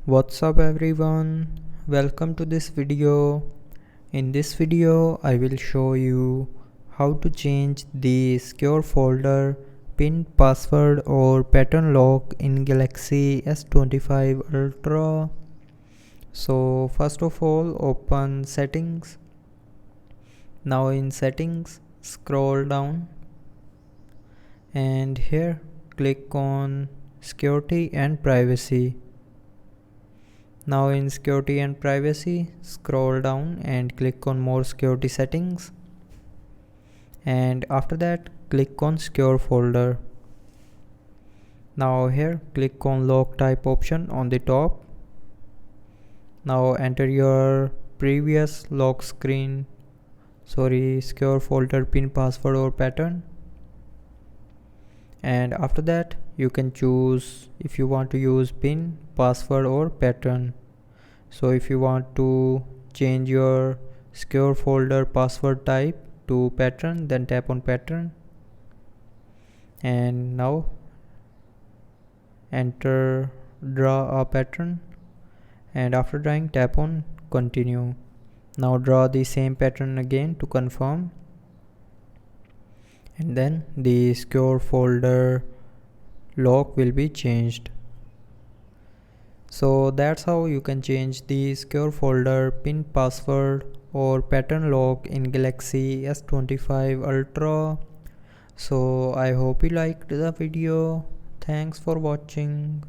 What's up everyone, welcome to this video. In this video I will show you how to change the secure folder, pin, password or pattern lock in Galaxy S25 Ultra. So first of all, open settings. Now in settings, scroll down and here click on security and privacy. Now in security and privacy, scroll down and click on more security settings, and after that click on secure folder. Now here click on lock type option on the top. Now enter your previous lock screen, secure folder, pin, password or pattern, and after that you can choose if you want to use pin, password or pattern. So if you want to change your secure folder password type to pattern, then tap on pattern, and now draw a pattern, and after drawing tap on continue. Now draw the same pattern again to confirm, and then the secure folder lock will be changed. So that's how you can change the secure folder, pin, password or pattern lock in Galaxy S25 Ultra. So I hope you liked the video. Thanks for watching.